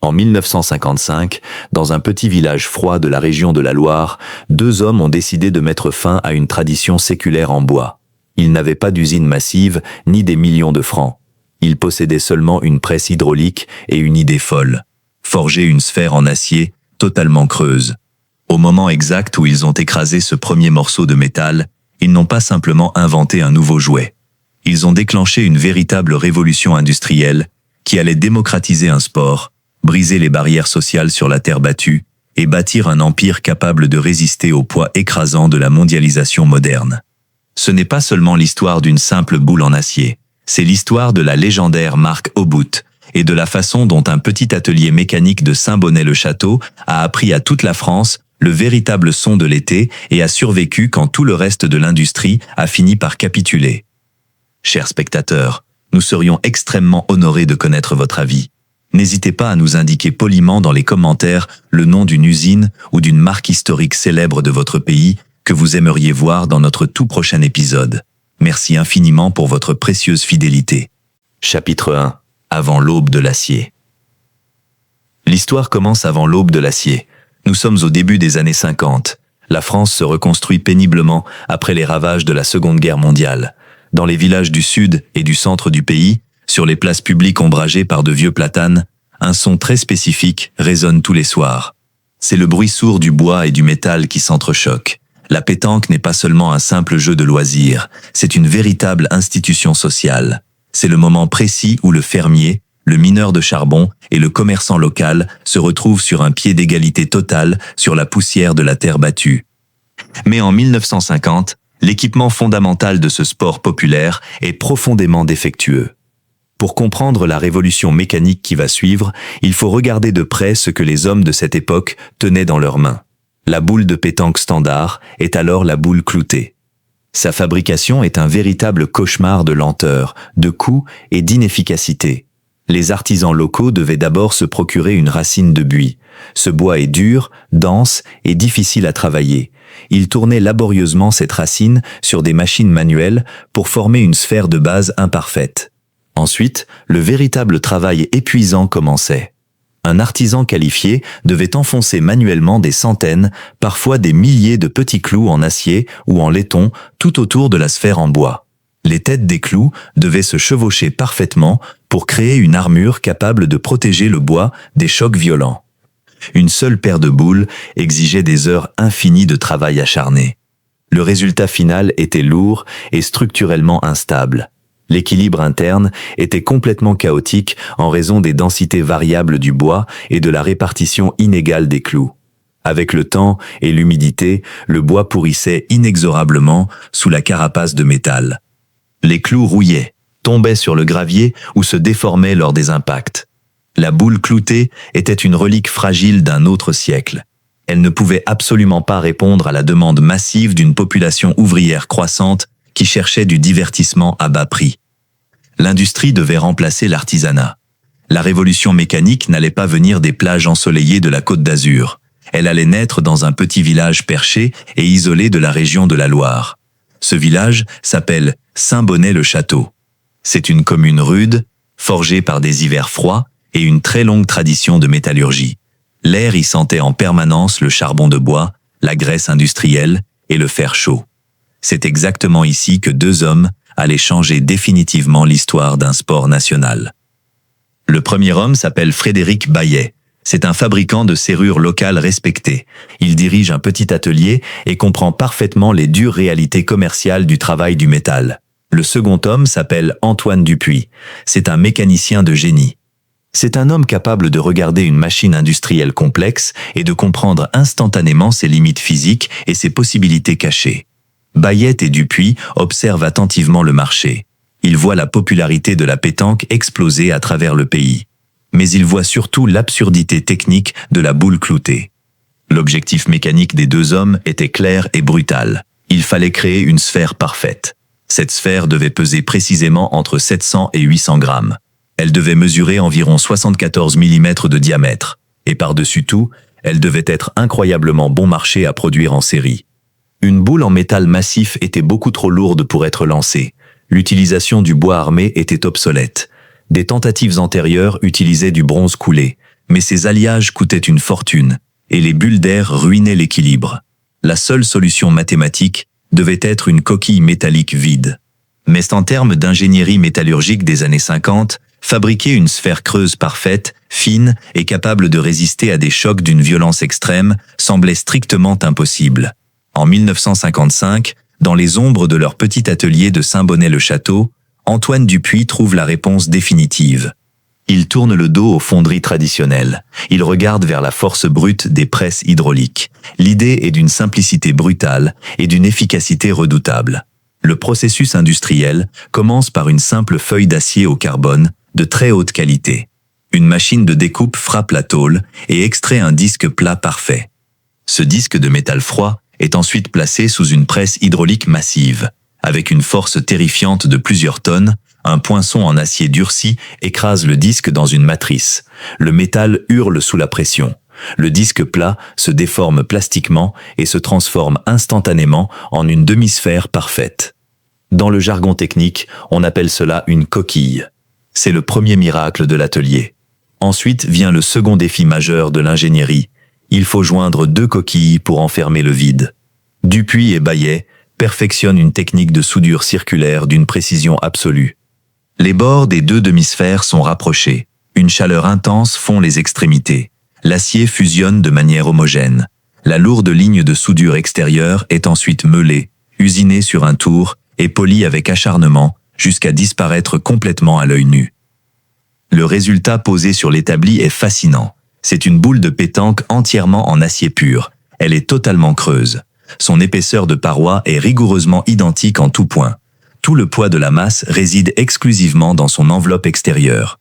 En 1955, dans un petit village froid de la région de la Loire, deux hommes ont décidé de mettre fin à une tradition séculaire en bois. Ils n'avaient pas d'usine massive, ni des millions de francs. Ils possédaient seulement une presse hydraulique et une idée folle. Forger une sphère en acier, totalement creuse. Au moment exact où ils ont écrasé ce premier morceau de métal, ils n'ont pas simplement inventé un nouveau jouet. Ils ont déclenché une véritable révolution industrielle qui allait démocratiser un sport, briser les barrières sociales sur la terre battue et bâtir un empire capable de résister au poids écrasant de la mondialisation moderne. Ce n'est pas seulement l'histoire d'une simple boule en acier, c'est l'histoire de la légendaire marque Obout et de la façon dont un petit atelier mécanique de Saint-Bonnet-le-Château a appris à toute la France le véritable son de l'été et a survécu quand tout le reste de l'industrie a fini par capituler. Chers spectateurs, nous serions extrêmement honorés de connaître votre avis. N'hésitez pas à nous indiquer poliment dans les commentaires le nom d'une usine ou d'une marque historique célèbre de votre pays que vous aimeriez voir dans notre tout prochain épisode. Merci infiniment pour votre précieuse fidélité. Chapitre 1. Avant l'aube de l'acier. L'histoire commence avant l'aube de l'acier. Nous sommes au début des années 50. La France se reconstruit péniblement après les ravages de la Seconde Guerre mondiale. Dans les villages du sud et du centre du pays, sur les places publiques ombragées par de vieux platanes, un son très spécifique résonne tous les soirs. C'est le bruit sourd du bois et du métal qui s'entrechoquent. La pétanque n'est pas seulement un simple jeu de loisirs, c'est une véritable institution sociale. C'est le moment précis où le fermier, le mineur de charbon et le commerçant local se retrouvent sur un pied d'égalité totale sur la poussière de la terre battue. Mais en 1950, l'équipement fondamental de ce sport populaire est profondément défectueux. Pour comprendre la révolution mécanique qui va suivre, il faut regarder de près ce que les hommes de cette époque tenaient dans leurs mains. La boule de pétanque standard est alors la boule cloutée. Sa fabrication est un véritable cauchemar de lenteur, de coût et d'inefficacité. Les artisans locaux devaient d'abord se procurer une racine de buis. Ce bois est dur, dense et difficile à travailler. Ils tournaient laborieusement cette racine sur des machines manuelles pour former une sphère de base imparfaite. Ensuite, le véritable travail épuisant commençait. Un artisan qualifié devait enfoncer manuellement des centaines, parfois des milliers de petits clous en acier ou en laiton tout autour de la sphère en bois. Les têtes des clous devaient se chevaucher parfaitement pour créer une armure capable de protéger le bois des chocs violents. Une seule paire de boules exigeait des heures infinies de travail acharné. Le résultat final était lourd et structurellement instable. L'équilibre interne était complètement chaotique en raison des densités variables du bois et de la répartition inégale des clous. Avec le temps et l'humidité, le bois pourrissait inexorablement sous la carapace de métal. Les clous rouillaient, tombaient sur le gravier ou se déformaient lors des impacts. La boule cloutée était une relique fragile d'un autre siècle. Elle ne pouvait absolument pas répondre à la demande massive d'une population ouvrière croissante qui cherchait du divertissement à bas prix. L'industrie devait remplacer l'artisanat. La révolution mécanique n'allait pas venir des plages ensoleillées de la Côte d'Azur. Elle allait naître dans un petit village perché et isolé de la région de la Loire. Ce village s'appelle Saint-Bonnet-le-Château. C'est une commune rude, forgée par des hivers froids et une très longue tradition de métallurgie. L'air y sentait en permanence le charbon de bois, la graisse industrielle et le fer chaud. C'est exactement ici que deux hommes allaient changer définitivement l'histoire d'un sport national. Le premier homme s'appelle Frédéric Baillet. C'est un fabricant de serrures locales respecté. Il dirige un petit atelier et comprend parfaitement les dures réalités commerciales du travail du métal. Le second homme s'appelle Antoine Dupuis. C'est un mécanicien de génie. C'est un homme capable de regarder une machine industrielle complexe et de comprendre instantanément ses limites physiques et ses possibilités cachées. Baillet et Dupuis observent attentivement le marché. Ils voient la popularité de la pétanque exploser à travers le pays. Mais ils voient surtout l'absurdité technique de la boule cloutée. L'objectif mécanique des deux hommes était clair et brutal. Il fallait créer une sphère parfaite. Cette sphère devait peser précisément entre 700 et 800 grammes. Elle devait mesurer environ 74 mm de diamètre. Et par-dessus tout, elle devait être incroyablement bon marché à produire en série. Une boule en métal massif était beaucoup trop lourde pour être lancée. L'utilisation du bois armé était obsolète. Des tentatives antérieures utilisaient du bronze coulé. Mais ces alliages coûtaient une fortune, et les bulles d'air ruinaient l'équilibre. La seule solution mathématique devait être une coquille métallique vide. Mais en termes d'ingénierie métallurgique des années 50, fabriquer une sphère creuse parfaite, fine et capable de résister à des chocs d'une violence extrême semblait strictement impossible. En 1955, dans les ombres de leur petit atelier de Saint-Bonnet-le-Château, Antoine Dupuis trouve la réponse définitive. Il tourne le dos aux fonderies traditionnelles. Il regarde vers la force brute des presses hydrauliques. L'idée est d'une simplicité brutale et d'une efficacité redoutable. Le processus industriel commence par une simple feuille d'acier au carbone de très haute qualité. Une machine de découpe frappe la tôle et extrait un disque plat parfait. Ce disque de métal froid est ensuite placé sous une presse hydraulique massive. Avec une force terrifiante de plusieurs tonnes, un poinçon en acier durci écrase le disque dans une matrice. Le métal hurle sous la pression. Le disque plat se déforme plastiquement et se transforme instantanément en une demi-sphère parfaite. Dans le jargon technique, on appelle cela une coquille. C'est le premier miracle de l'atelier. Ensuite vient le second défi majeur de l'ingénierie. Il faut joindre 2 coquilles pour enfermer le vide. Dupuis et Baillet perfectionnent une technique de soudure circulaire d'une précision absolue. Les bords des 2 demi-sphères sont rapprochés. Une chaleur intense fond les extrémités. L'acier fusionne de manière homogène. La lourde ligne de soudure extérieure est ensuite meulée, usinée sur un tour et polie avec acharnement jusqu'à disparaître complètement à l'œil nu. Le résultat posé sur l'établi est fascinant. C'est une boule de pétanque entièrement en acier pur. Elle est totalement creuse. Son épaisseur de paroi est rigoureusement identique en tout point. Tout le poids de la masse réside exclusivement dans son enveloppe extérieure.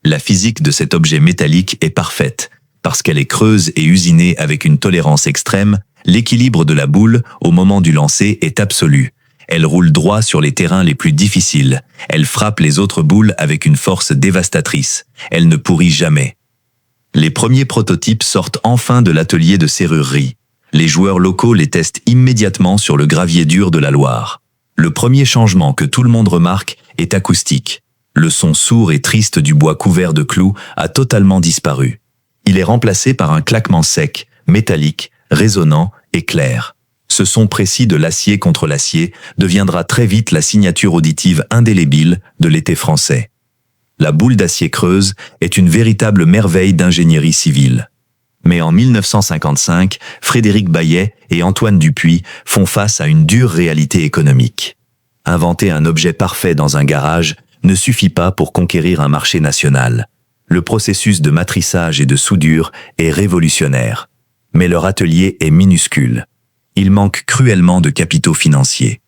La physique de cet objet métallique est parfaite. Parce qu'elle est creuse et usinée avec une tolérance extrême, l'équilibre de la boule au moment du lancer est absolu. Elle roule droit sur les terrains les plus difficiles. Elle frappe les autres boules avec une force dévastatrice. Elle ne pourrit jamais. Les premiers prototypes sortent enfin de l'atelier de serrurerie. Les joueurs locaux les testent immédiatement sur le gravier dur de la Loire. Le premier changement que tout le monde remarque est acoustique. Le son sourd et triste du bois couvert de clous a totalement disparu. Il est remplacé par un claquement sec, métallique, résonnant et clair. Ce son précis de l'acier contre l'acier deviendra très vite la signature auditive indélébile de l'été français. La boule d'acier creuse est une véritable merveille d'ingénierie civile. Mais en 1955, Frédéric Baillet et Antoine Dupuis font face à une dure réalité économique. Inventer un objet parfait dans un garage ne suffit pas pour conquérir un marché national. Le processus de matrissage et de soudure est révolutionnaire. Mais leur atelier est minuscule. Il manque cruellement de capitaux financiers.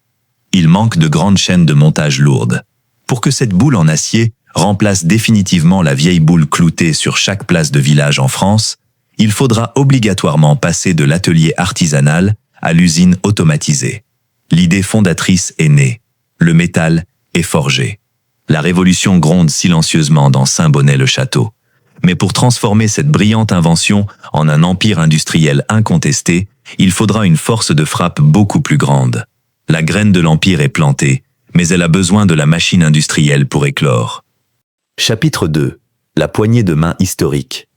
Il manque de grandes chaînes de montage lourdes. Pour que cette boule en acier remplace définitivement la vieille boule cloutée sur chaque place de village en France, il faudra obligatoirement passer de l'atelier artisanal à l'usine automatisée. L'idée fondatrice est née. Le métal est forgé. La révolution gronde silencieusement dans Saint-Bonnet-le-Château. Mais pour transformer cette brillante invention en un empire industriel incontesté, il faudra une force de frappe beaucoup plus grande. La graine de l'empire est plantée, mais elle a besoin de la machine industrielle pour éclore. Chapitre 2. La poignée de main historique.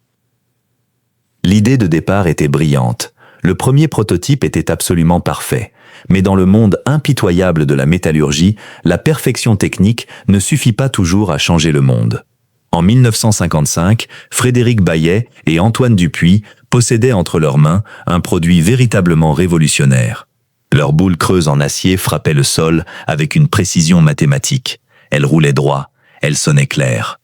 L'idée de départ était brillante. Le premier prototype était absolument parfait. Mais dans le monde impitoyable de la métallurgie, la perfection technique ne suffit pas toujours à changer le monde. En 1955, Frédéric Baillet et Antoine Dupuis possédaient entre leurs mains un produit véritablement révolutionnaire. Leur boule creuse en acier frappait le sol avec une précision mathématique. Elle roulait droit, elle sonnait clair.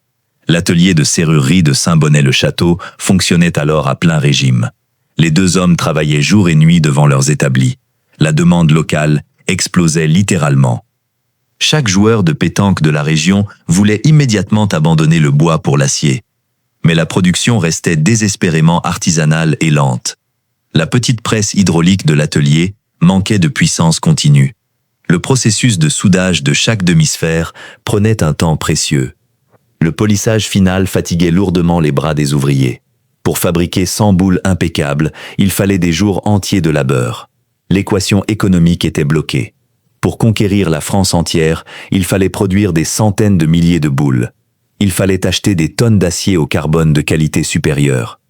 L'atelier de serrurerie de Saint-Bonnet-le-Château fonctionnait alors à plein régime. Les 2 hommes travaillaient jour et nuit devant leurs établis. La demande locale explosait littéralement. Chaque joueur de pétanque de la région voulait immédiatement abandonner le bois pour l'acier. Mais la production restait désespérément artisanale et lente. La petite presse hydraulique de l'atelier manquait de puissance continue. Le processus de soudage de chaque demi-sphère prenait un temps précieux. Le polissage final fatiguait lourdement les bras des ouvriers. Pour fabriquer 100 boules impeccables, il fallait des jours entiers de labeur. L'équation économique était bloquée. Pour conquérir la France entière, il fallait produire des centaines de milliers de boules. Il fallait acheter des tonnes d'acier au carbone de qualité supérieure.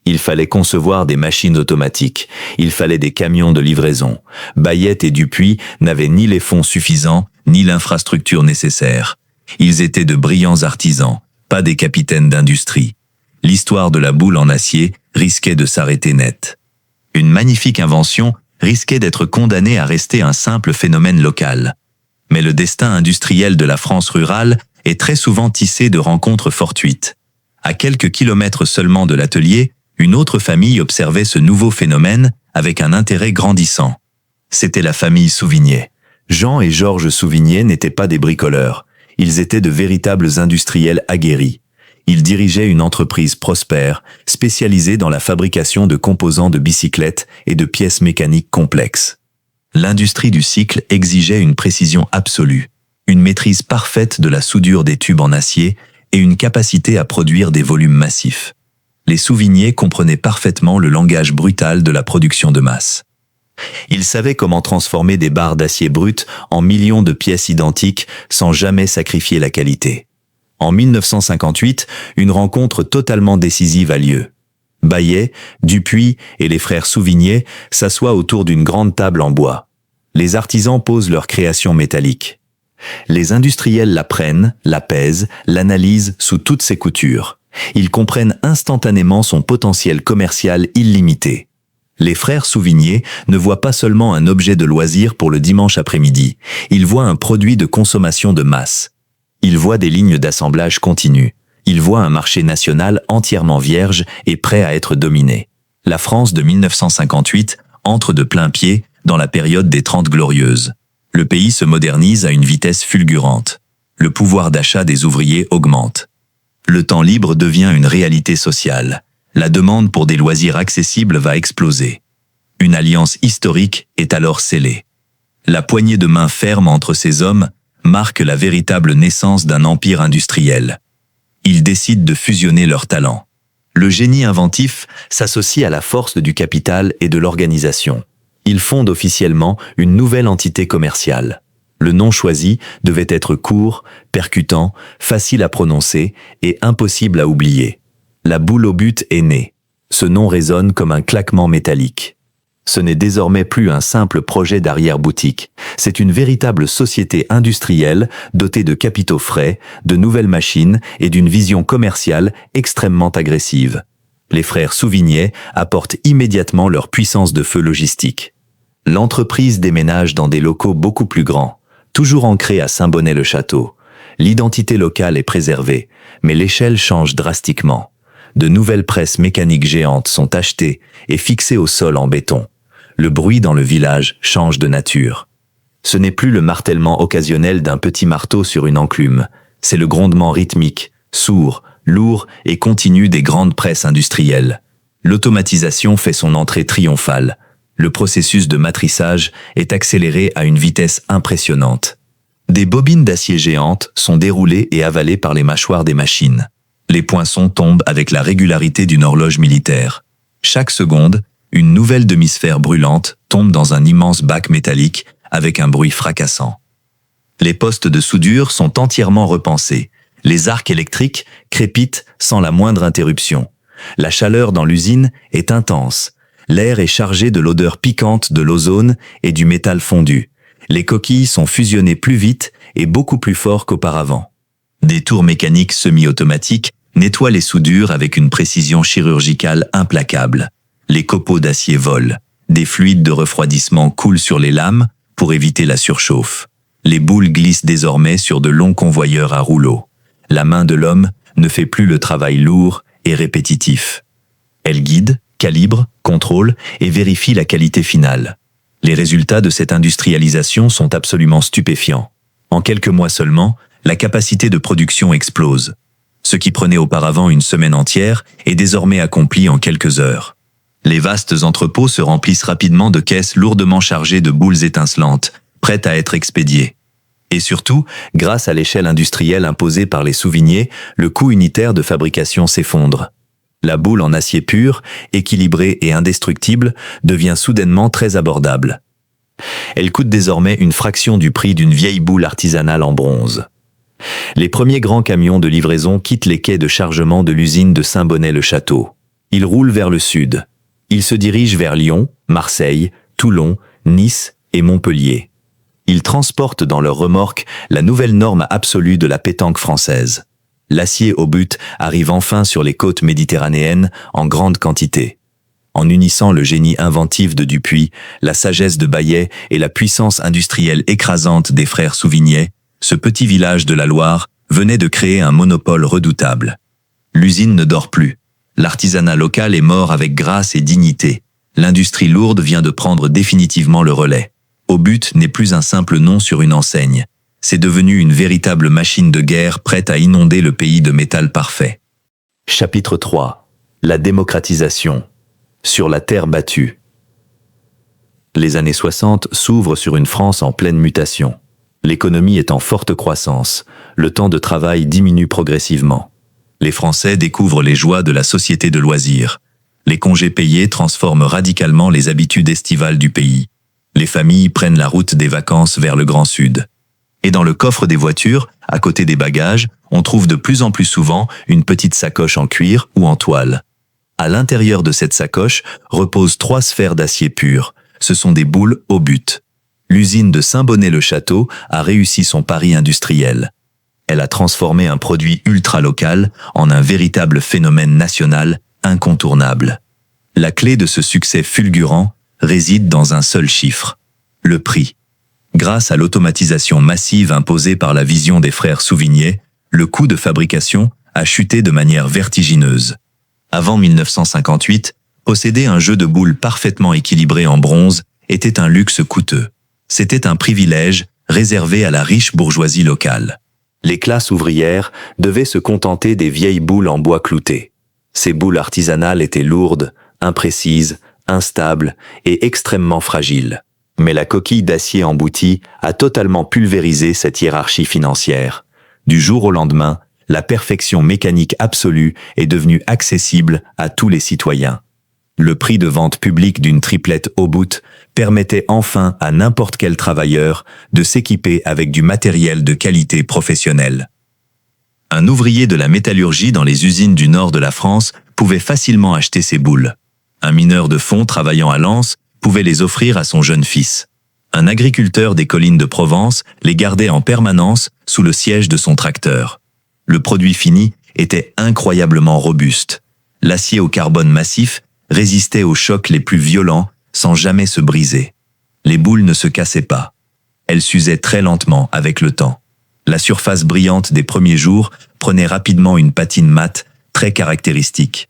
Il fallait concevoir des machines automatiques. Il fallait des camions de livraison. Bayet et Dupuis n'avaient ni les fonds suffisants, ni l'infrastructure nécessaire. Ils étaient de brillants artisans, pas des capitaines d'industrie. L'histoire de la boule en acier risquait de s'arrêter net. Une magnifique invention risquait d'être condamnée à rester un simple phénomène local. Mais le destin industriel de la France rurale est très souvent tissé de rencontres fortuites. À quelques kilomètres seulement de l'atelier, une autre famille observait ce nouveau phénomène avec un intérêt grandissant. C'était la famille Souvigné. Jean et Georges Souvigné n'étaient pas des bricoleurs. Ils étaient de véritables industriels aguerris. Ils dirigeaient une entreprise prospère, spécialisée dans la fabrication de composants de bicyclettes et de pièces mécaniques complexes. L'industrie du cycle exigeait une précision absolue, une maîtrise parfaite de la soudure des tubes en acier et une capacité à produire des volumes massifs. Les Souvigné comprenaient parfaitement le langage brutal de la production de masse. Ils savaient comment transformer des barres d'acier brut en millions de pièces identiques sans jamais sacrifier la qualité. En 1958, une rencontre totalement décisive a lieu. Bayet, Dupuis et les frères Souvigné s'assoient autour d'une grande table en bois. Les artisans posent leur création métallique. Les industriels la prennent, la pèsent, l'analysent sous toutes ses coutures. Ils comprennent instantanément son potentiel commercial illimité. Les frères Souvigné ne voient pas seulement un objet de loisir pour le dimanche après-midi, ils voient un produit de consommation de masse. Ils voient des lignes d'assemblage continues. Ils voient un marché national entièrement vierge et prêt à être dominé. La France de 1958 entre de plein pied dans la période des 30 Glorieuses. Le pays se modernise à une vitesse fulgurante. Le pouvoir d'achat des ouvriers augmente. Le temps libre devient une réalité sociale. La demande pour des loisirs accessibles va exploser. Une alliance historique est alors scellée. La poignée de main ferme entre ces hommes marque la véritable naissance d'un empire industriel. Ils décident de fusionner leurs talents. Le génie inventif s'associe à la force du capital et de l'organisation. Ils fondent officiellement une nouvelle entité commerciale. Le nom choisi devait être court, percutant, facile à prononcer et impossible à oublier. La boule au but est née. Ce nom résonne comme un claquement métallique. Ce n'est désormais plus un simple projet d'arrière-boutique. C'est une véritable société industrielle dotée de capitaux frais, de nouvelles machines et d'une vision commerciale extrêmement agressive. Les frères Souvigné apportent immédiatement leur puissance de feu logistique. L'entreprise déménage dans des locaux beaucoup plus grands, toujours ancrés à Saint-Bonnet-le-Château. L'identité locale est préservée, mais l'échelle change drastiquement. De nouvelles presses mécaniques géantes sont achetées et fixées au sol en béton. Le bruit dans le village change de nature. Ce n'est plus le martèlement occasionnel d'un petit marteau sur une enclume, c'est le grondement rythmique, sourd, lourd et continu des grandes presses industrielles. L'automatisation fait son entrée triomphale. Le processus de matrissage est accéléré à une vitesse impressionnante. Des bobines d'acier géantes sont déroulées et avalées par les mâchoires des machines. Les poinçons tombent avec la régularité d'une horloge militaire. Chaque seconde, une nouvelle demi-sphère brûlante tombe dans un immense bac métallique avec un bruit fracassant. Les postes de soudure sont entièrement repensés. Les arcs électriques crépitent sans la moindre interruption. La chaleur dans l'usine est intense. L'air est chargé de l'odeur piquante de l'ozone et du métal fondu. Les coquilles sont fusionnées plus vite et beaucoup plus fort qu'auparavant. Des tours mécaniques semi-automatiques nettoient les soudures avec une précision chirurgicale implacable. Les copeaux d'acier volent. Des fluides de refroidissement coulent sur les lames pour éviter la surchauffe. Les boules glissent désormais sur de longs convoyeurs à rouleaux. La main de l'homme ne fait plus le travail lourd et répétitif. Elle guide, calibre, contrôle et vérifie la qualité finale. Les résultats de cette industrialisation sont absolument stupéfiants. En quelques mois seulement, la capacité de production explose. Ce qui prenait auparavant une semaine entière est désormais accompli en quelques heures. Les vastes entrepôts se remplissent rapidement de caisses lourdement chargées de boules étincelantes, prêtes à être expédiées. Et surtout, grâce à l'échelle industrielle imposée par les Souvigné, le coût unitaire de fabrication s'effondre. La boule en acier pur, équilibrée et indestructible, devient soudainement très abordable. Elle coûte désormais une fraction du prix d'une vieille boule artisanale en bronze. Les premiers grands camions de livraison quittent les quais de chargement de l'usine de Saint-Bonnet-le-Château. Ils roulent vers le sud. Ils se dirigent vers Lyon, Marseille, Toulon, Nice et Montpellier. Ils transportent dans leurs remorques la nouvelle norme absolue de la pétanque française. L'acier au but arrive enfin sur les côtes méditerranéennes en grande quantité. En unissant le génie inventif de Dupuy, la sagesse de Baillet et la puissance industrielle écrasante des frères Souvignet, ce petit village de la Loire venait de créer un monopole redoutable. L'usine ne dort plus. L'artisanat local est mort avec grâce et dignité. L'industrie lourde vient de prendre définitivement le relais. Au but n'est plus un simple nom sur une enseigne. C'est devenu une véritable machine de guerre prête à inonder le pays de métal parfait. Chapitre 3. La démocratisation. Sur la terre battue. Les années 60 s'ouvrent sur une France en pleine mutation. L'économie est en forte croissance. Le temps de travail diminue progressivement. Les Français découvrent les joies de la société de loisirs. Les congés payés transforment radicalement les habitudes estivales du pays. Les familles prennent la route des vacances vers le Grand Sud. Et dans le coffre des voitures, à côté des bagages, on trouve de plus en plus souvent une petite sacoche en cuir ou en toile. À l'intérieur de cette sacoche reposent 3 sphères d'acier pur. Ce sont des boules au but. L'usine de Saint-Bonnet-le-Château a réussi son pari industriel. Elle a transformé un produit ultra-local en un véritable phénomène national incontournable. La clé de ce succès fulgurant réside dans un seul chiffre, le prix. Grâce à l'automatisation massive imposée par la vision des frères Souvignet, le coût de fabrication a chuté de manière vertigineuse. Avant 1958, posséder un jeu de boules parfaitement équilibré en bronze était un luxe coûteux. C'était un privilège réservé à la riche bourgeoisie locale. Les classes ouvrières devaient se contenter des vieilles boules en bois clouté. Ces boules artisanales étaient lourdes, imprécises, instables et extrêmement fragiles. Mais la coquille d'acier emboutie a totalement pulvérisé cette hiérarchie financière. Du jour au lendemain, la perfection mécanique absolue est devenue accessible à tous les citoyens. Le prix de vente publique d'une triplette au bout permettait enfin à n'importe quel travailleur de s'équiper avec du matériel de qualité professionnelle. Un ouvrier de la métallurgie dans les usines du nord de la France pouvait facilement acheter ces boules. Un mineur de fond travaillant à Lens pouvait les offrir à son jeune fils. Un agriculteur des collines de Provence les gardait en permanence sous le siège de son tracteur. Le produit fini était incroyablement robuste. L'acier au carbone massif résistait aux chocs les plus violents sans jamais se briser. Les boules ne se cassaient pas. Elles s'usaient très lentement avec le temps. La surface brillante des premiers jours prenait rapidement une patine mate très caractéristique.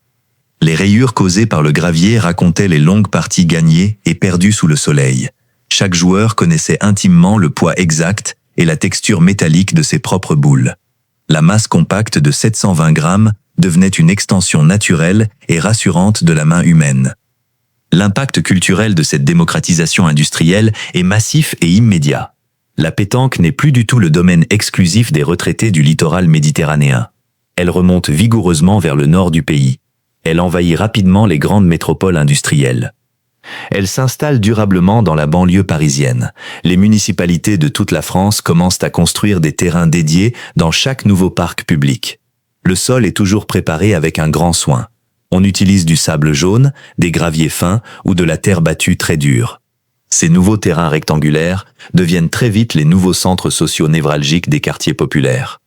Les rayures causées par le gravier racontaient les longues parties gagnées et perdues sous le soleil. Chaque joueur connaissait intimement le poids exact et la texture métallique de ses propres boules. La masse compacte de 720 grammes devenait une extension naturelle et rassurante de la main humaine. L'impact culturel de cette démocratisation industrielle est massif et immédiat. La pétanque n'est plus du tout le domaine exclusif des retraités du littoral méditerranéen. Elle remonte vigoureusement vers le nord du pays. Elle envahit rapidement les grandes métropoles industrielles. Elle s'installe durablement dans la banlieue parisienne. Les municipalités de toute la France commencent à construire des terrains dédiés dans chaque nouveau parc public. Le sol est toujours préparé avec un grand soin. On utilise du sable jaune, des graviers fins ou de la terre battue très dure. Ces nouveaux terrains rectangulaires deviennent très vite les nouveaux centres sociaux névralgiques des quartiers populaires.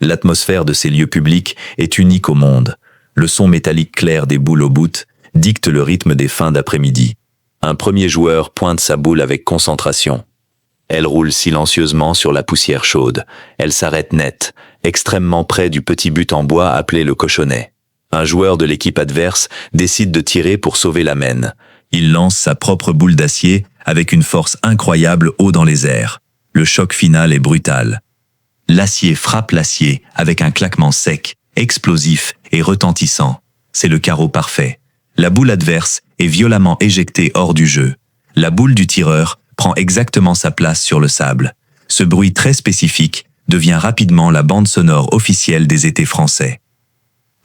L'atmosphère de ces lieux publics est unique au monde. Le son métallique clair des boules au bout dicte le rythme des fins d'après-midi. Un premier joueur pointe sa boule avec concentration. Elle roule silencieusement sur la poussière chaude. Elle s'arrête net, extrêmement près du petit but en bois appelé le cochonnet. Un joueur de l'équipe adverse décide de tirer pour sauver la mène. Il lance sa propre boule d'acier avec une force incroyable haut dans les airs. Le choc final est brutal. L'acier frappe l'acier avec un claquement sec, explosif et retentissant. C'est le carreau parfait. La boule adverse est violemment éjectée hors du jeu. La boule du tireur prend exactement sa place sur le sable. Ce bruit très spécifique devient rapidement la bande sonore officielle des étés français.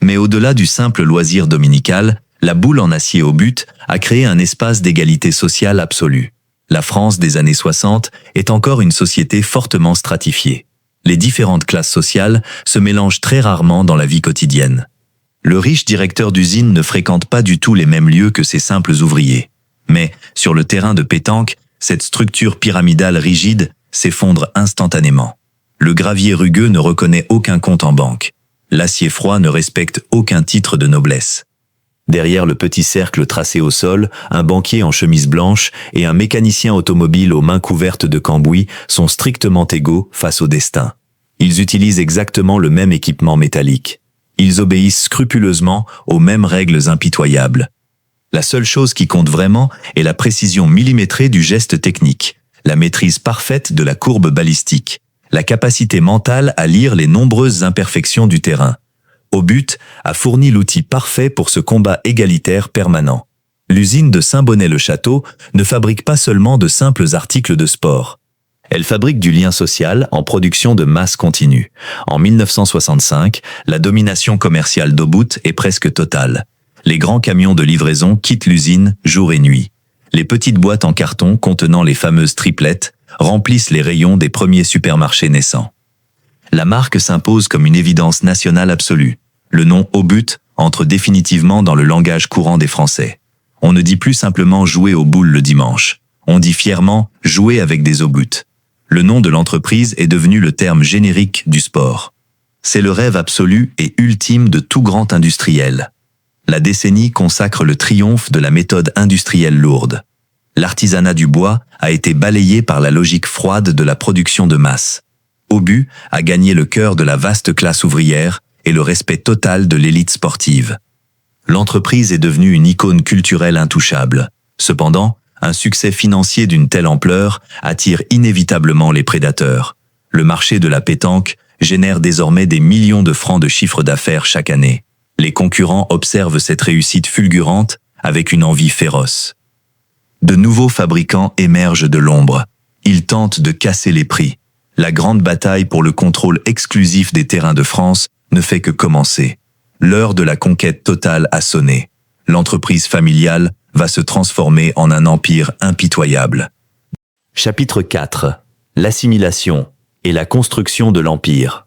Mais au-delà du simple loisir dominical, la boule en acier au but a créé un espace d'égalité sociale absolue. La France des années 60 est encore une société fortement stratifiée. Les différentes classes sociales se mélangent très rarement dans la vie quotidienne. Le riche directeur d'usine ne fréquente pas du tout les mêmes lieux que ses simples ouvriers. Mais, sur le terrain de pétanque, cette structure pyramidale rigide s'effondre instantanément. Le gravier rugueux ne reconnaît aucun compte en banque. L'acier froid ne respecte aucun titre de noblesse. Derrière le petit cercle tracé au sol, un banquier en chemise blanche et un mécanicien automobile aux mains couvertes de cambouis sont strictement égaux face au destin. Ils utilisent exactement le même équipement métallique. Ils obéissent scrupuleusement aux mêmes règles impitoyables. La seule chose qui compte vraiment est la précision millimétrée du geste technique, la maîtrise parfaite de la courbe balistique, la capacité mentale à lire les nombreuses imperfections du terrain. Obut a fourni l'outil parfait pour ce combat égalitaire permanent. L'usine de Saint-Bonnet-le-Château ne fabrique pas seulement de simples articles de sport. Elle fabrique du lien social en production de masse continue. En 1965, la domination commerciale d'Obut est presque totale. Les grands camions de livraison quittent l'usine jour et nuit. Les petites boîtes en carton contenant les fameuses triplettes remplissent les rayons des premiers supermarchés naissants. La marque s'impose comme une évidence nationale absolue. Le nom Obut entre définitivement dans le langage courant des Français. On ne dit plus simplement jouer aux boules le dimanche. On dit fièrement jouer avec des Obut. Le nom de l'entreprise est devenu le terme générique du sport. C'est le rêve absolu et ultime de tout grand industriel. La décennie consacre le triomphe de la méthode industrielle lourde. L'artisanat du bois a été balayé par la logique froide de la production de masse. Obut a gagné le cœur de la vaste classe ouvrière et le respect total de l'élite sportive. L'entreprise est devenue une icône culturelle intouchable. Cependant, un succès financier d'une telle ampleur attire inévitablement les prédateurs. Le marché de la pétanque génère désormais des millions de francs de chiffre d'affaires chaque année. Les concurrents observent cette réussite fulgurante avec une envie féroce. De nouveaux fabricants émergent de l'ombre. Ils tentent de casser les prix. La grande bataille pour le contrôle exclusif des terrains de France ne fait que commencer. L'heure de la conquête totale a sonné. L'entreprise familiale va se transformer en un empire impitoyable. Chapitre 4. L'assimilation et la construction de l'empire.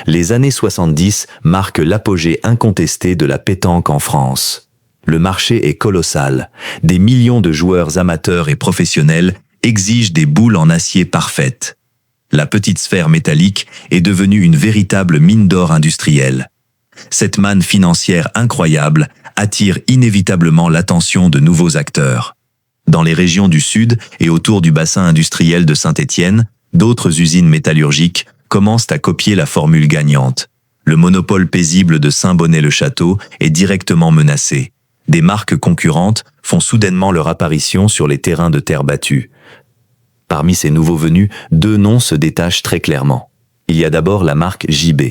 Les années 70 marquent l'apogée incontestée de la pétanque en France. Le marché est colossal. Des millions de joueurs amateurs et professionnels exigent des boules en acier parfaites. La petite sphère métallique est devenue une véritable mine d'or industrielle. Cette manne financière incroyable attire inévitablement l'attention de nouveaux acteurs. Dans les régions du Sud et autour du bassin industriel de Saint-Étienne, d'autres usines métallurgiques commencent à copier la formule gagnante. Le monopole paisible de Saint-Bonnet-le-Château est directement menacé. Des marques concurrentes font soudainement leur apparition sur les terrains de terre battus. Parmi ces nouveaux venus, deux noms se détachent très clairement. Il y a d'abord la marque JB.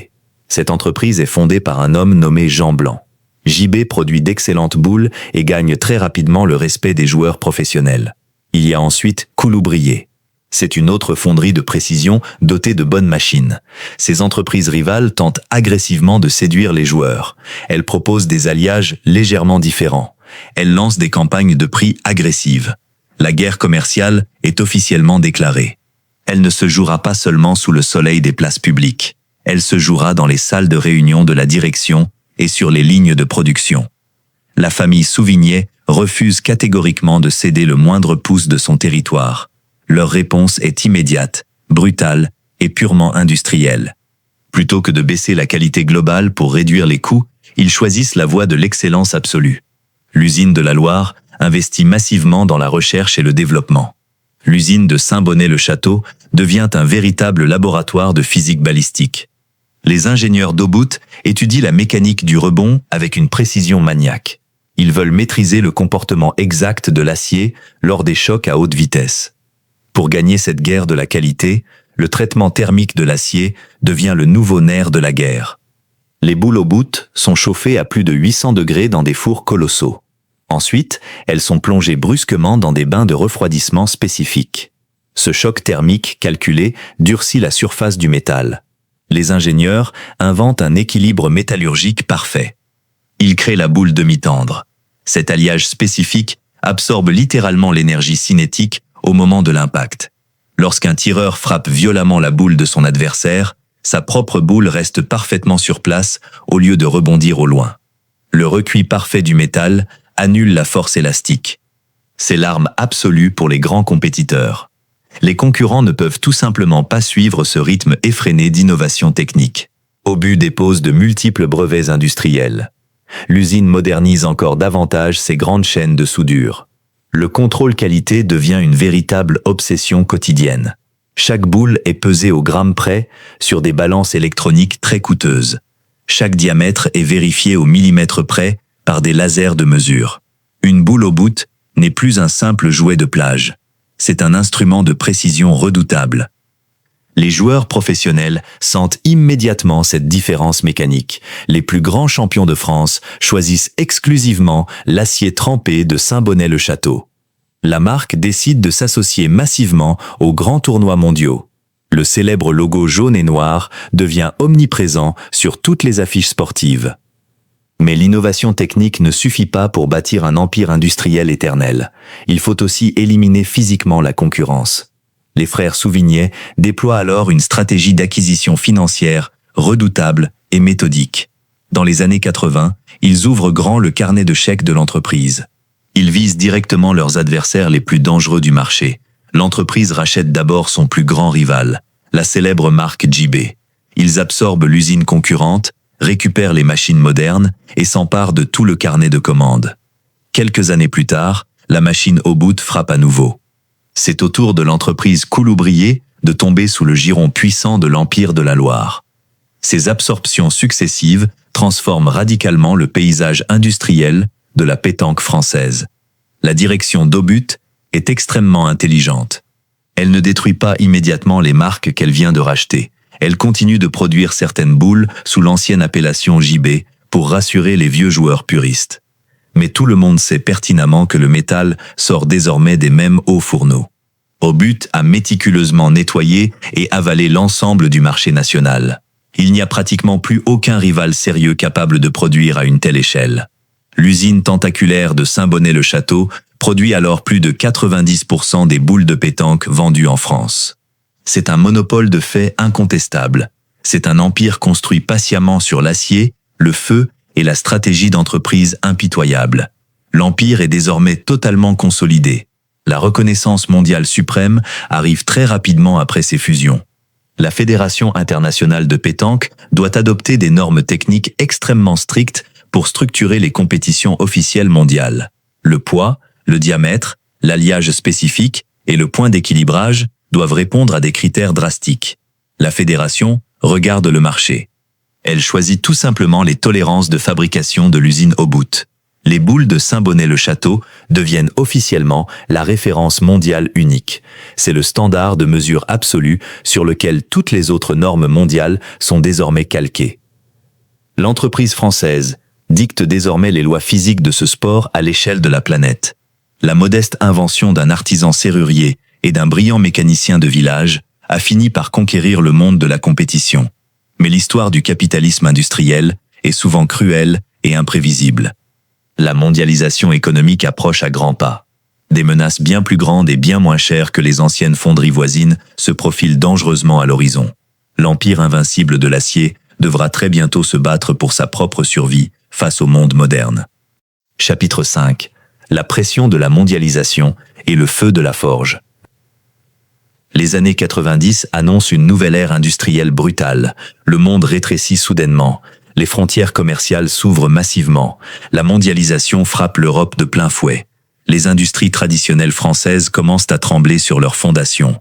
Cette entreprise est fondée par un homme nommé Jean Blanc. JB produit d'excellentes boules et gagne très rapidement le respect des joueurs professionnels. Il y a ensuite Couloubrier. C'est une autre fonderie de précision dotée de bonnes machines. Ces entreprises rivales tentent agressivement de séduire les joueurs. Elles proposent des alliages légèrement différents. Elles lancent des campagnes de prix agressives. La guerre commerciale est officiellement déclarée. Elle ne se jouera pas seulement sous le soleil des places publiques. Elle se jouera dans les salles de réunion de la direction et sur les lignes de production. La famille Souvigné refuse catégoriquement de céder le moindre pouce de son territoire. Leur réponse est immédiate, brutale et purement industrielle. Plutôt que de baisser la qualité globale pour réduire les coûts, ils choisissent la voie de l'excellence absolue. L'usine de la Loire investit massivement dans la recherche et le développement. L'usine de Saint-Bonnet-le-Château devient un véritable laboratoire de physique balistique. Les ingénieurs d'Obut étudient la mécanique du rebond avec une précision maniaque. Ils veulent maîtriser le comportement exact de l'acier lors des chocs à haute vitesse. Pour gagner cette guerre de la qualité, le traitement thermique de l'acier devient le nouveau nerf de la guerre. Les boules Obut sont chauffées à plus de 800 degrés dans des fours colossaux. Ensuite, elles sont plongées brusquement dans des bains de refroidissement spécifiques. Ce choc thermique calculé durcit la surface du métal. Les ingénieurs inventent un équilibre métallurgique parfait. Ils créent la boule demi-tendre. Cet alliage spécifique absorbe littéralement l'énergie cinétique au moment de l'impact. Lorsqu'un tireur frappe violemment la boule de son adversaire, sa propre boule reste parfaitement sur place au lieu de rebondir au loin. Le recuit parfait du métal annule la force élastique. C'est l'arme absolue pour les grands compétiteurs. Les concurrents ne peuvent tout simplement pas suivre ce rythme effréné d'innovation technique. Obut dépose de multiples brevets industriels. L'usine modernise encore davantage ses grandes chaînes de soudure. Le contrôle qualité devient une véritable obsession quotidienne. Chaque boule est pesée au gramme près sur des balances électroniques très coûteuses. Chaque diamètre est vérifié au millimètre près par des lasers de mesure. Une boule au bout n'est plus un simple jouet de plage. C'est un instrument de précision redoutable. Les joueurs professionnels sentent immédiatement cette différence mécanique. Les plus grands champions de France choisissent exclusivement l'acier trempé de Saint-Bonnet-le-Château. La marque décide de s'associer massivement aux grands tournois mondiaux. Le célèbre logo jaune et noir devient omniprésent sur toutes les affiches sportives. Mais l'innovation technique ne suffit pas pour bâtir un empire industriel éternel. Il faut aussi éliminer physiquement la concurrence. Les frères Souvignet déploient alors une stratégie d'acquisition financière redoutable et méthodique. Dans les années 80, ils ouvrent grand le carnet de chèques de l'entreprise. Ils visent directement leurs adversaires les plus dangereux du marché. L'entreprise rachète d'abord son plus grand rival, la célèbre marque JB. Ils absorbent l'usine concurrente, récupèrent les machines modernes et s'emparent de tout le carnet de commandes. Quelques années plus tard, la machine au bout frappe à nouveau. C'est au tour de l'entreprise Couloubrier de tomber sous le giron puissant de l'Empire de la Loire. Ces absorptions successives transforment radicalement le paysage industriel de la pétanque française. La direction d'Aubut est extrêmement intelligente. Elle ne détruit pas immédiatement les marques qu'elle vient de racheter. Elle continue de produire certaines boules sous l'ancienne appellation JB pour rassurer les vieux joueurs puristes. Mais tout le monde sait pertinemment que le métal sort désormais des mêmes hauts fourneaux. Aubut a méticuleusement nettoyé et avalé l'ensemble du marché national. Il n'y a pratiquement plus aucun rival sérieux capable de produire à une telle échelle. L'usine tentaculaire de Saint-Bonnet-le-Château produit alors plus de 90% des boules de pétanque vendues en France. C'est un monopole de fait incontestable. C'est un empire construit patiemment sur l'acier, le feu et la stratégie d'entreprise impitoyable. L'empire est désormais totalement consolidé. La reconnaissance mondiale suprême arrive très rapidement après ces fusions. La Fédération internationale de pétanque doit adopter des normes techniques extrêmement strictes pour structurer les compétitions officielles mondiales. Le poids, le diamètre, l'alliage spécifique et le point d'équilibrage doivent répondre à des critères drastiques. La fédération regarde le marché. Elle choisit tout simplement les tolérances de fabrication de l'usine Aubut. Les boules de Saint-Bonnet-le-Château deviennent officiellement la référence mondiale unique. C'est le standard de mesure absolu sur lequel toutes les autres normes mondiales sont désormais calquées. L'entreprise française dicte désormais les lois physiques de ce sport à l'échelle de la planète. La modeste invention d'un artisan serrurier et d'un brillant mécanicien de village a fini par conquérir le monde de la compétition. Mais l'histoire du capitalisme industriel est souvent cruelle et imprévisible. La mondialisation économique approche à grands pas. Des menaces bien plus grandes et bien moins chères que les anciennes fonderies voisines se profilent dangereusement à l'horizon. L'empire invincible de l'acier devra très bientôt se battre pour sa propre survie face au monde moderne. Chapitre 5. La pression de la mondialisation et le feu de la forge. Les années 90 annoncent une nouvelle ère industrielle brutale. Le monde rétrécit soudainement. Les frontières commerciales s'ouvrent massivement. La mondialisation frappe l'Europe de plein fouet. Les industries traditionnelles françaises commencent à trembler sur leurs fondations.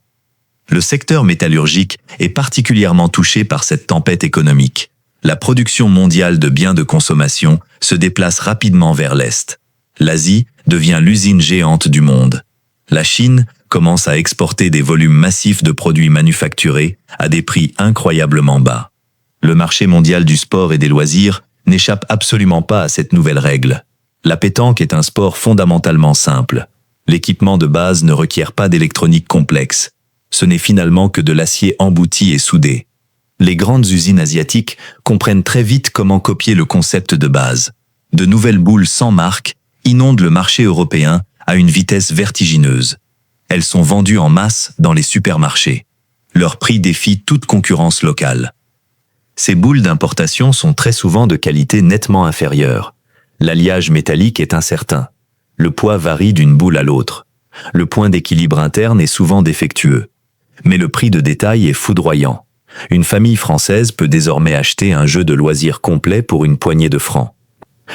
Le secteur métallurgique est particulièrement touché par cette tempête économique. La production mondiale de biens de consommation se déplace rapidement vers l'Est. L'Asie devient l'usine géante du monde. La Chine commence à exporter des volumes massifs de produits manufacturés à des prix incroyablement bas. Le marché mondial du sport et des loisirs n'échappe absolument pas à cette nouvelle règle. La pétanque est un sport fondamentalement simple. L'équipement de base ne requiert pas d'électronique complexe. Ce n'est finalement que de l'acier embouti et soudé. Les grandes usines asiatiques comprennent très vite comment copier le concept de base. De nouvelles boules sans marque inondent le marché européen à une vitesse vertigineuse. Elles sont vendues en masse dans les supermarchés. Leur prix défie toute concurrence locale. Ces boules d'importation sont très souvent de qualité nettement inférieure. L'alliage métallique est incertain. Le poids varie d'une boule à l'autre. Le point d'équilibre interne est souvent défectueux. Mais le prix de détail est foudroyant. Une famille française peut désormais acheter un jeu de loisirs complet pour une poignée de francs.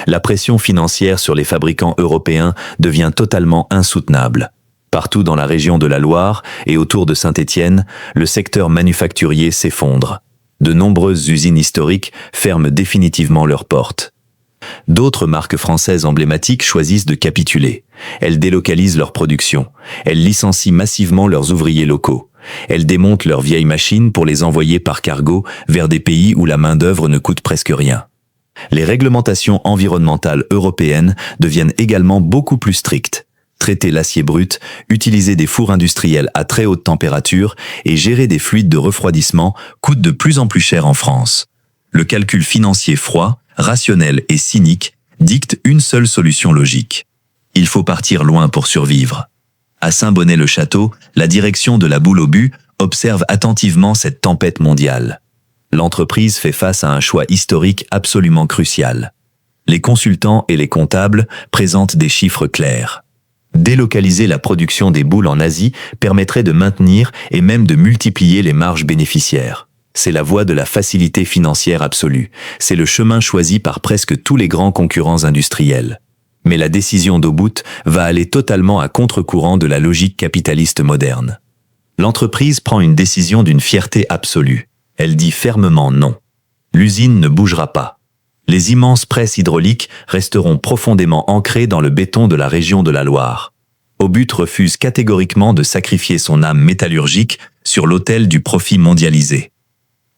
La pression financière sur les fabricants européens devient totalement insoutenable. Partout dans la région de la Loire et autour de Saint-Étienne, le secteur manufacturier s'effondre. De nombreuses usines historiques ferment définitivement leurs portes. D'autres marques françaises emblématiques choisissent de capituler. Elles délocalisent leur production. Elles licencient massivement leurs ouvriers locaux. Elles démontent leurs vieilles machines pour les envoyer par cargo vers des pays où la main-d'œuvre ne coûte presque rien. Les réglementations environnementales européennes deviennent également beaucoup plus strictes. Traiter l'acier brut, utiliser des fours industriels à très haute température et gérer des fluides de refroidissement coûte de plus en plus cher en France. Le calcul financier froid, rationnel et cynique dicte une seule solution logique. Il faut partir loin pour survivre. À Saint-Bonnet-le-Château, la direction de la boule au but observe attentivement cette tempête mondiale. L'entreprise fait face à un choix historique absolument crucial. Les consultants et les comptables présentent des chiffres clairs. Délocaliser la production des boules en Asie permettrait de maintenir et même de multiplier les marges bénéficiaires. C'est la voie de la facilité financière absolue. C'est le chemin choisi par presque tous les grands concurrents industriels. Mais la décision d'Obout va aller totalement à contre-courant de la logique capitaliste moderne. L'entreprise prend une décision d'une fierté absolue. Elle dit fermement non. L'usine ne bougera pas. Les immenses presses hydrauliques resteront profondément ancrées dans le béton de la région de la Loire. Obout refuse catégoriquement de sacrifier son âme métallurgique sur l'autel du profit mondialisé.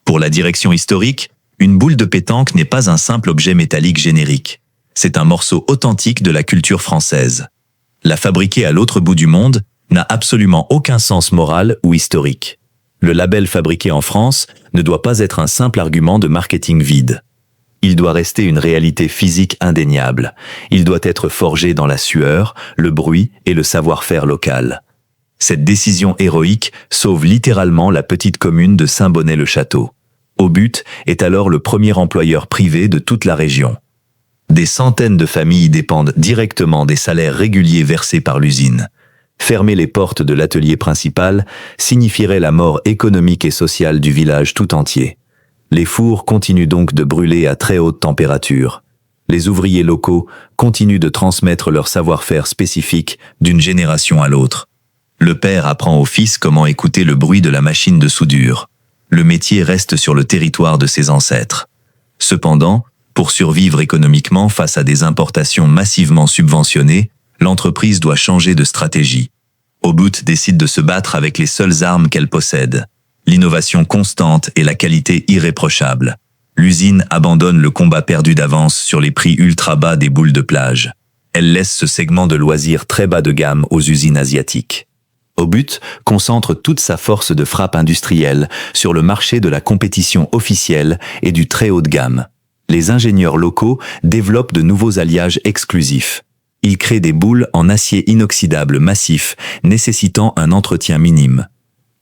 Pour la direction historique, une boule de pétanque n'est pas un simple objet métallique générique. C'est un morceau authentique de la culture française. La fabriquer à l'autre bout du monde n'a absolument aucun sens moral ou historique. Le label fabriqué en France ne doit pas être un simple argument de marketing vide. Il doit rester une réalité physique indéniable. Il doit être forgé dans la sueur, le bruit et le savoir-faire local. Cette décision héroïque sauve littéralement la petite commune de Saint-Bonnet-le-Château. Obout est alors le premier employeur privé de toute la région. Des centaines de familles dépendent directement des salaires réguliers versés par l'usine. Fermer les portes de l'atelier principal signifierait la mort économique et sociale du village tout entier. Les fours continuent donc de brûler à très haute température. Les ouvriers locaux continuent de transmettre leur savoir-faire spécifique d'une génération à l'autre. Le père apprend au fils comment écouter le bruit de la machine de soudure. Le métier reste sur le territoire de ses ancêtres. Cependant, pour survivre économiquement face à des importations massivement subventionnées, l'entreprise doit changer de stratégie. Obout décide de se battre avec les seules armes qu'elle possède. L'innovation constante et la qualité irréprochable. L'usine abandonne le combat perdu d'avance sur les prix ultra bas des boules de plage. Elle laisse ce segment de loisirs très bas de gamme aux usines asiatiques. Obout concentre toute sa force de frappe industrielle sur le marché de la compétition officielle et du très haut de gamme. Les ingénieurs locaux développent de nouveaux alliages exclusifs. Ils créent des boules en acier inoxydable massif, nécessitant un entretien minime.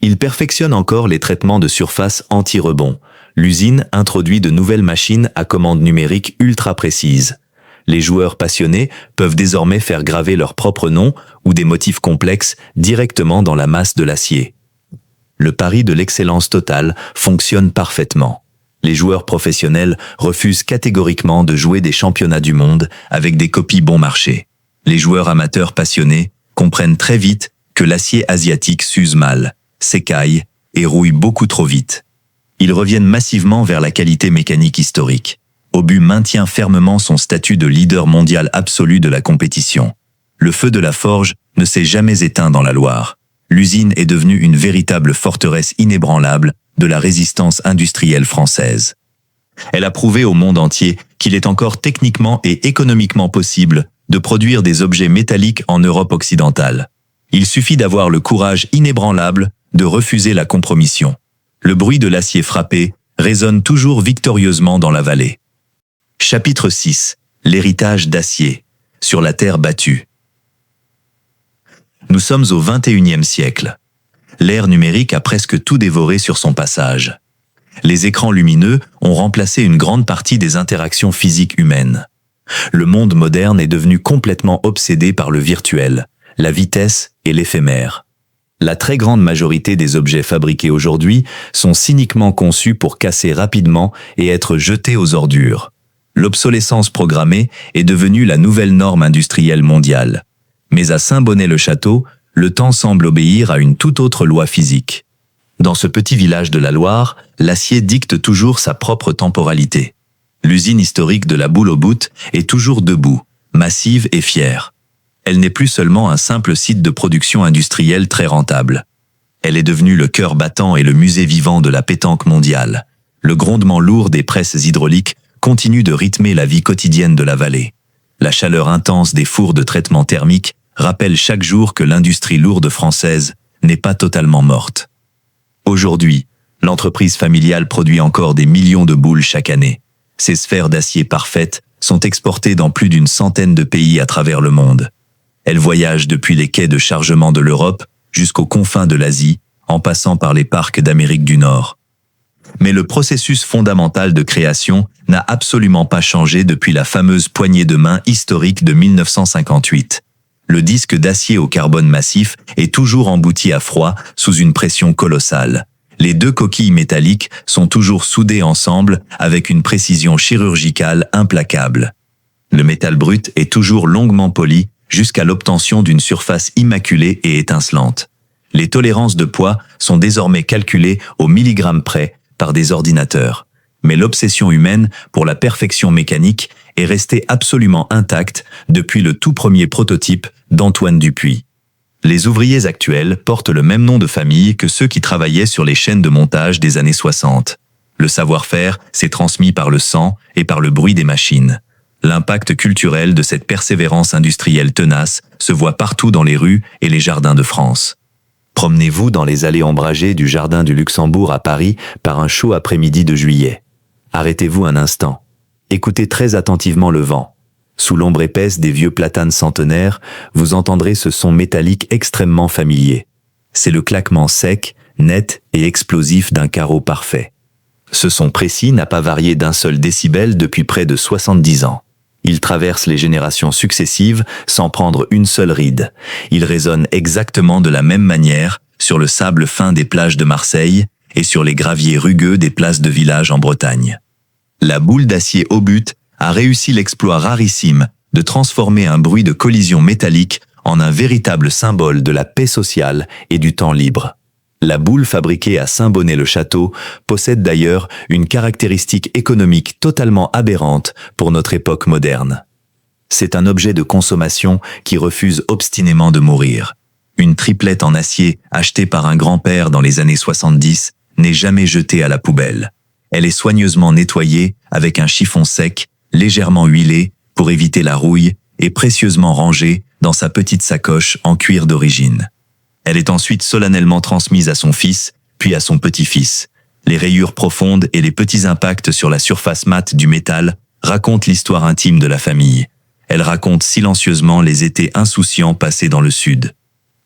Ils perfectionnent encore les traitements de surface anti-rebond. L'usine introduit de nouvelles machines à commande numérique ultra précises. Les joueurs passionnés peuvent désormais faire graver leur propre nom ou des motifs complexes directement dans la masse de l'acier. Le pari de l'excellence totale fonctionne parfaitement. Les joueurs professionnels refusent catégoriquement de jouer des championnats du monde avec des copies bon marché. Les joueurs amateurs passionnés comprennent très vite que l'acier asiatique s'use mal, s'écaille et rouille beaucoup trop vite. Ils reviennent massivement vers la qualité mécanique historique. Obout maintient fermement son statut de leader mondial absolu de la compétition. Le feu de la forge ne s'est jamais éteint dans la Loire. L'usine est devenue une véritable forteresse inébranlable de la résistance industrielle française. Elle a prouvé au monde entier qu'il est encore techniquement et économiquement possible de produire des objets métalliques en Europe occidentale. Il suffit d'avoir le courage inébranlable de refuser la compromission. Le bruit de l'acier frappé résonne toujours victorieusement dans la vallée. Chapitre 6. L'héritage d'acier. Sur la terre battue. Nous sommes au XXIe siècle. L'ère numérique a presque tout dévoré sur son passage. Les écrans lumineux ont remplacé une grande partie des interactions physiques humaines. Le monde moderne est devenu complètement obsédé par le virtuel, la vitesse et l'éphémère. La très grande majorité des objets fabriqués aujourd'hui sont cyniquement conçus pour casser rapidement et être jetés aux ordures. L'obsolescence programmée est devenue la nouvelle norme industrielle mondiale. Mais à Saint-Bonnet-le-Château, le temps semble obéir à une toute autre loi physique. Dans ce petit village de la Loire, l'acier dicte toujours sa propre temporalité. L'usine historique de la Boule au Bout est toujours debout, massive et fière. Elle n'est plus seulement un simple site de production industrielle très rentable. Elle est devenue le cœur battant et le musée vivant de la pétanque mondiale. Le grondement lourd des presses hydrauliques continue de rythmer la vie quotidienne de la vallée. La chaleur intense des fours de traitement thermique rappelle chaque jour que l'industrie lourde française n'est pas totalement morte. Aujourd'hui, l'entreprise familiale produit encore des millions de boules chaque année. Ces sphères d'acier parfaites sont exportées dans plus d'une centaine de pays à travers le monde. Elles voyagent depuis les quais de chargement de l'Europe jusqu'aux confins de l'Asie, en passant par les parcs d'Amérique du Nord. Mais le processus fondamental de création n'a absolument pas changé depuis la fameuse poignée de main historique de 1958. Le disque d'acier au carbone massif est toujours embouti à froid sous une pression colossale. Les deux coquilles métalliques sont toujours soudées ensemble avec une précision chirurgicale implacable. Le métal brut est toujours longuement poli jusqu'à l'obtention d'une surface immaculée et étincelante. Les tolérances de poids sont désormais calculées au milligramme près par des ordinateurs. Mais l'obsession humaine pour la perfection mécanique est restée absolument intacte depuis le tout premier prototype d'Antoine Dupuis. Les ouvriers actuels portent le même nom de famille que ceux qui travaillaient sur les chaînes de montage des années 60. Le savoir-faire s'est transmis par le sang et par le bruit des machines. L'impact culturel de cette persévérance industrielle tenace se voit partout dans les rues et les jardins de France. Promenez-vous dans les allées ombragées du Jardin du Luxembourg à Paris par un chaud après-midi de juillet. Arrêtez-vous un instant. Écoutez très attentivement le vent. Sous l'ombre épaisse des vieux platanes centenaires, vous entendrez ce son métallique extrêmement familier. C'est le claquement sec, net et explosif d'un carreau parfait. Ce son précis n'a pas varié d'un seul décibel depuis près de 70 ans. Il traverse les générations successives sans prendre une seule ride. Il résonne exactement de la même manière sur le sable fin des plages de Marseille et sur les graviers rugueux des places de village en Bretagne. La boule d'acier au but a réussi l'exploit rarissime de transformer un bruit de collision métallique en un véritable symbole de la paix sociale et du temps libre. La boule fabriquée à Saint-Bonnet-le-Château possède d'ailleurs une caractéristique économique totalement aberrante pour notre époque moderne. C'est un objet de consommation qui refuse obstinément de mourir. Une triplette en acier achetée par un grand-père dans les années 70 n'est jamais jetée à la poubelle. Elle est soigneusement nettoyée avec un chiffon sec, légèrement huilé pour éviter la rouille et précieusement rangée dans sa petite sacoche en cuir d'origine. Elle est ensuite solennellement transmise à son fils, puis à son petit-fils. Les rayures profondes et les petits impacts sur la surface mate du métal racontent l'histoire intime de la famille. Elle raconte silencieusement les étés insouciants passés dans le Sud.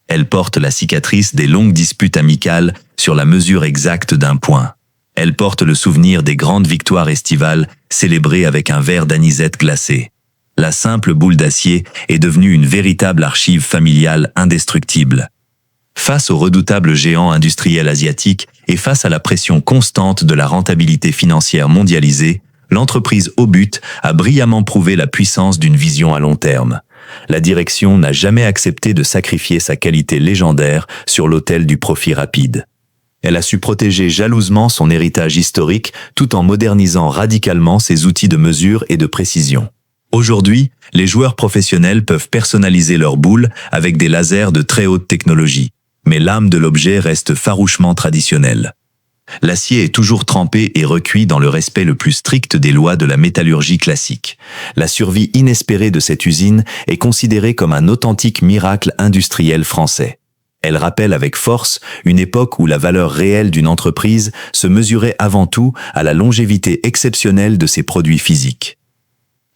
Elle porte la cicatrice des longues disputes amicales sur la mesure exacte d'un point. Elle porte le souvenir des grandes victoires estivales célébrées avec un verre d'anisette glacée. La simple boule d'acier est devenue une véritable archive familiale indestructible. Face aux redoutables géants industriels asiatiques et face à la pression constante de la rentabilité financière mondialisée, l'entreprise au but a brillamment prouvé la puissance d'une vision à long terme. La direction n'a jamais accepté de sacrifier sa qualité légendaire sur l'autel du profit rapide. Elle a su protéger jalousement son héritage historique tout en modernisant radicalement ses outils de mesure et de précision. Aujourd'hui, les joueurs professionnels peuvent personnaliser leurs boules avec des lasers de très haute technologie. Mais l'âme de l'objet reste farouchement traditionnelle. L'acier est toujours trempé et recuit dans le respect le plus strict des lois de la métallurgie classique. La survie inespérée de cette usine est considérée comme un authentique miracle industriel français. Elle rappelle avec force une époque où la valeur réelle d'une entreprise se mesurait avant tout à la longévité exceptionnelle de ses produits physiques.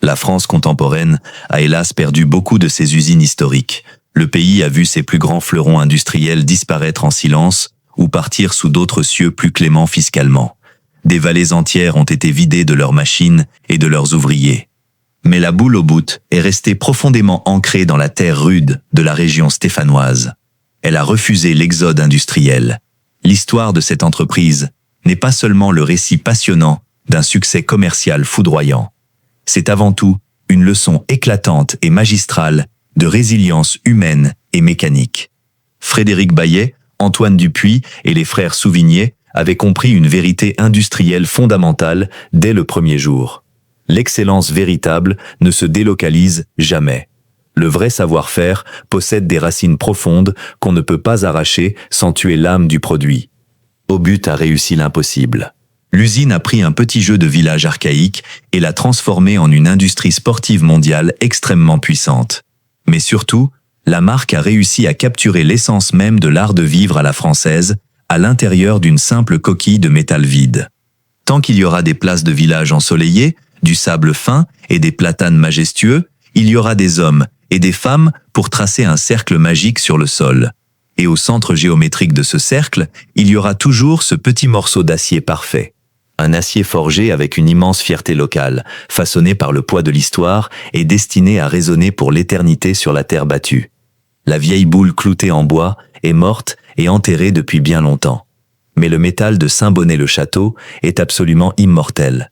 La France contemporaine a hélas perdu beaucoup de ses usines historiques. Le pays a vu ses plus grands fleurons industriels disparaître en silence ou partir sous d'autres cieux plus cléments fiscalement. Des vallées entières ont été vidées de leurs machines et de leurs ouvriers. Mais la boule au bout est restée profondément ancrée dans la terre rude de la région stéphanoise. Elle a refusé l'exode industriel. L'histoire de cette entreprise n'est pas seulement le récit passionnant d'un succès commercial foudroyant. C'est avant tout une leçon éclatante et magistrale de résilience humaine et mécanique. Frédéric Baillet, Antoine Dupuis et les frères Souvigné avaient compris une vérité industrielle fondamentale dès le premier jour. L'excellence véritable ne se délocalise jamais. Le vrai savoir-faire possède des racines profondes qu'on ne peut pas arracher sans tuer l'âme du produit. Obut a réussi l'impossible. L'usine a pris un petit jeu de village archaïque et l'a transformé en une industrie sportive mondiale extrêmement puissante. Mais surtout, la marque a réussi à capturer l'essence même de l'art de vivre à la française, à l'intérieur d'une simple coquille de métal vide. Tant qu'il y aura des places de village ensoleillées, du sable fin et des platanes majestueux, il y aura des hommes et des femmes pour tracer un cercle magique sur le sol. Et au centre géométrique de ce cercle, il y aura toujours ce petit morceau d'acier parfait. Un acier forgé avec une immense fierté locale, façonné par le poids de l'histoire et destiné à résonner pour l'éternité sur la terre battue. La vieille boule cloutée en bois est morte et enterrée depuis bien longtemps. Mais le métal de Saint-Bonnet-le-Château est absolument immortel.